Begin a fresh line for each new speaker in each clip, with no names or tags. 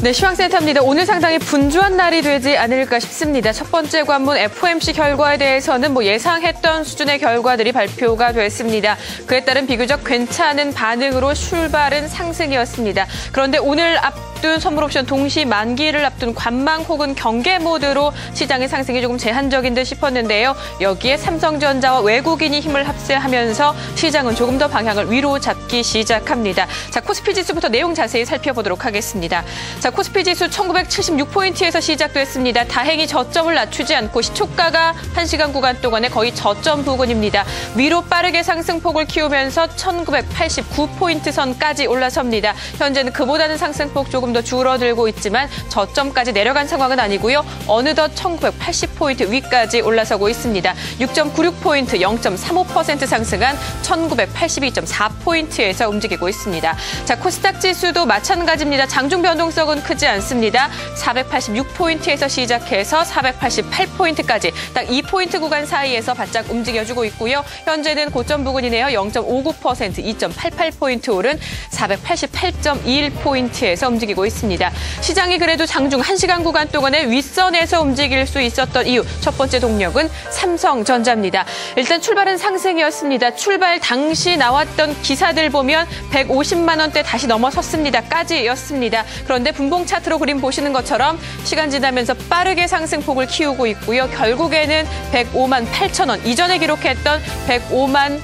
네, 시황센터입니다. 오늘 상당히 분주한 날이 되지 않을까 싶습니다. 첫 번째 관문 FOMC 결과에 대해서는 예상했던 수준의 결과들이 발표가 됐습니다. 그에 따른 비교적 괜찮은 반응으로 출발은 상승이었습니다. 그런데 오늘 앞둔 선물옵션 동시 만기를 앞둔 관망 혹은 경계 모드로 시장의 상승이 조금 제한적인 듯 싶었는데요. 여기에 삼성전자와 외국인이 힘을 합세하면서 시장은 조금 더 방향을 위로 잡기 시작합니다. 자, 코스피 지수부터 내용 자세히 살펴보도록 하겠습니다. 자, 코스피 지수 1976포인트에서 시작됐습니다. 다행히 저점을 낮추지 않고 시초가가 1시간 구간 동안에 거의 저점 부근입니다. 위로 빠르게 상승폭을 키우면서 1989포인트 선까지 올라섭니다. 현재는 그보다는 상승폭 조금 더 줄어들고 있지만 저점까지 내려간 상황은 아니고요. 어느덧 1980포인트 위까지 올라서고 있습니다. 6.96포인트 0.35% 상승한 1982.4포인트에서 움직이고 있습니다. 자, 코스닥 지수도 마찬가지입니다. 장중 변동성은 크지 않습니다. 486포인트에서 시작해서 488포인트까지 딱 2포인트 구간 사이에서 바짝 움직여주고 있고요. 현재는 고점 부근이네요. 0.59% 2.88포인트 오른 488.21포인트에서 움직이고 있습니다. 시장이 그래도 장중 1시간 구간 동안에 윗선에서 움직일 수 있었던 이유 첫 번째 동력은 삼성전자입니다. 일단 출발은 상승이었습니다. 출발 당시 나왔던 기사들 보면 150만 원대 다시 넘어섰습니다. 까지였습니다. 그런데 분봉 차트로 그림 보시는 것처럼 시간 지나면서 빠르게 상승폭을 키우고 있고요. 결국에는 105만 8천 원, 이전에 기록했던 150만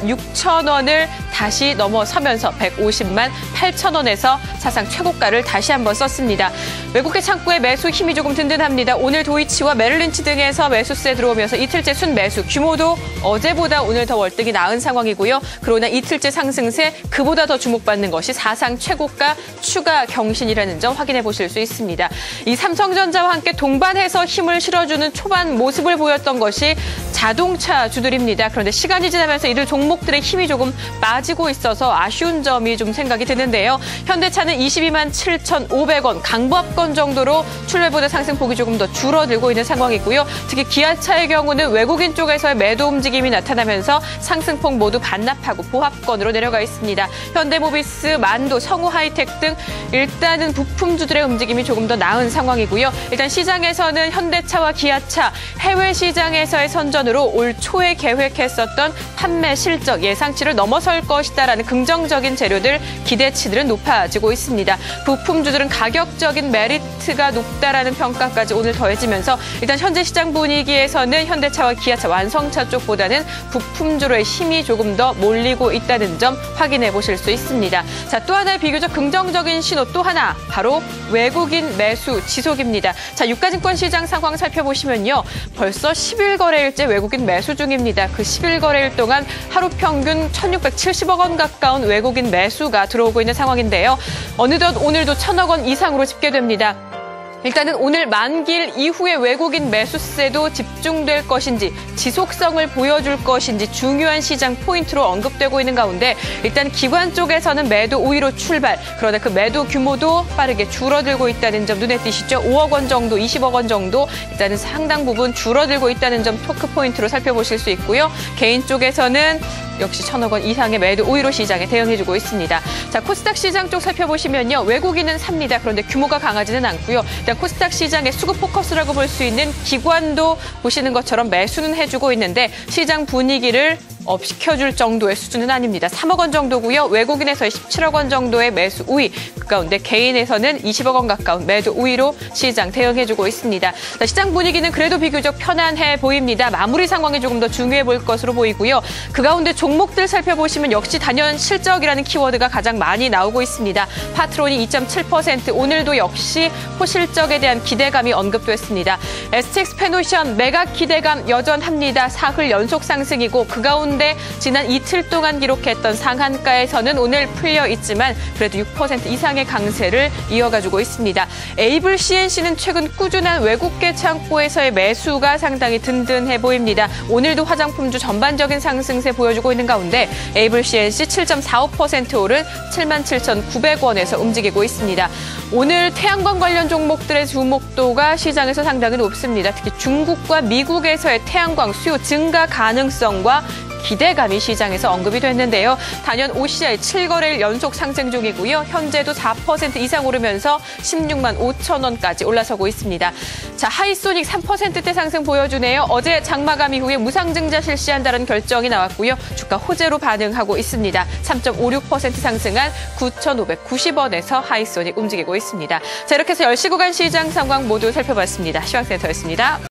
6천 원을 다시 넘어서면서 150만 8천 원에서 사상 최고가를 다시 한번 썼습니다. 외국계 창구의 매수 힘이 조금 든든합니다. 오늘 도이치와 메릴린치 등에서 매수세 들어오면서 이틀째 순매수 규모도 어제보다 오늘 더 월등히 나은 상황이고요. 그러나 이틀째 상승세 그보다 더 주목받는 것이 사상 최고가 추가 경신이라는 점 확인해 보실 수 있습니다. 이 삼성전자와 함께 동반해서 힘을 실어주는 초반 모습을 보였던 것이 자동차 주들입니다. 그런데 시간이 지나면서 이들 종목들의 힘이 조금 빠지고 있어서 아쉬운 점이 좀 생각이 드는데요. 현대차는 22만 7,500원 강보합권 정도로 출매보다 상승폭이 조금 더 줄어들고 있는 상황이고요. 특히 기아차의 경우는 외국인 쪽에서의 매도 움직임이 나타나면서 상승폭 모두 반납하고 보합권으로 내려가 있습니다. 현대모비스, 만도, 성우하이텍 등 일단은 부품주들의 움직임이 조금 더 나은 상황이고요. 일단 시장에서는 현대차와 기아차 해외 시장에서의 선전으로 올 초에 계획했었던 판매 실적 예상치를 넘어설 것이다라는 긍정적인 재료들 기대치들은 높아지고 있습니다. 부품주들은 가격적인 메리트가 높다라는 평가까지 오늘 더해지면서 일단 현재 시장 분위기에서는 현대차와 기아차 완성차 쪽보다는 부품주로의 힘이 조금 더 몰리고 있다는 점 확인해 보실 수 있습니다. 자, 또 하나의 비교적 긍정적인 신호 또 하나 바로 외국인 매수 지속입니다. 자, 유가증권 시장 상황 살펴보시면요. 벌써 10일 거래일째 외국인 매수 중입니다. 그 10일 거래일 동안 하루 평균 1,670억 원 가까운 외국인 매수가 들어오고 있는 상황인데요. 어느덧 오늘도 1,000억 원 이상으로 집계됩니다. 일단은 오늘 만기일 이후에 외국인 매수세도 집중될 것인지 지속성을 보여줄 것인지 중요한 시장 포인트로 언급되고 있는 가운데 일단 기관 쪽에서는 매도 우위로 출발. 그러나 그 매도 규모도 빠르게 줄어들고 있다는 점 눈에 띄시죠? 5억 원 정도, 20억 원 정도 일단은 상당 부분 줄어들고 있다는 점 토크 포인트로 살펴보실 수 있고요. 개인 쪽에서는 역시 1,000억 원 이상의 매도 우위로 시장에 대응해주고 있습니다. 자, 코스닥 시장 쪽 살펴보시면요. 외국인은 삽니다. 그런데 규모가 강하지는 않고요. 일단 코스닥 시장의 수급 포커스라고 볼 수 있는 기관도 보시는 것처럼 매수는 해주고 있는데 시장 분위기를 업시켜줄 정도의 수준은 아닙니다. 3억 원 정도고요. 외국인에서의 17억 원 정도의 매수 우위. 그 가운데 개인에서는 20억 원 가까운 매도 우위로 시장 대응해주고 있습니다. 자, 시장 분위기는 그래도 비교적 편안해 보입니다. 마무리 상황이 조금 더 중요해 보일 것으로 보이고요. 그 가운데 종목들 살펴보시면 역시 단연 실적이라는 키워드가 가장 많이 나오고 있습니다. 파트론이 2.7%, 오늘도 역시 호실적에 대한 기대감이 언급됐습니다. STX 페노션 매각 기대감 여전합니다. 사흘 연속 상승이고 그 가운데 지난 이틀 동안 기록했던 상한가에서는 오늘 풀려 있지만 그래도 6% 이상의 강세를 이어가지고 있습니다. 에이블 CNC는 최근 꾸준한 외국계 창고에서의 매수가 상당히 든든해 보입니다. 오늘도 화장품주 전반적인 상승세 보여주고 있는 가운데 에이블 CNC 7.45% 오른 77,900원에서 움직이고 있습니다. 오늘 태양광 관련 종목들의 주목도가 시장에서 상당히 높습니다. 특히 중국과 미국에서의 태양광 수요 증가 가능성과 기대감이 시장에서 언급이 됐는데요. 단연 5CI 7거래일 연속 상승 중이고요. 현재도 4% 이상 오르면서 16만 5천 원까지 올라서고 있습니다. 자, 하이소닉 3%대 상승 보여주네요. 어제 장마감 이후에 무상증자 실시한다는 결정이 나왔고요. 주가 호재로 반응하고 있습니다. 3.56% 상승한 9,590원에서 하이소닉 움직이고 있습니다. 자, 이렇게 해서 10시 구간 시장 상황 모두 살펴봤습니다. 시황센터였습니다.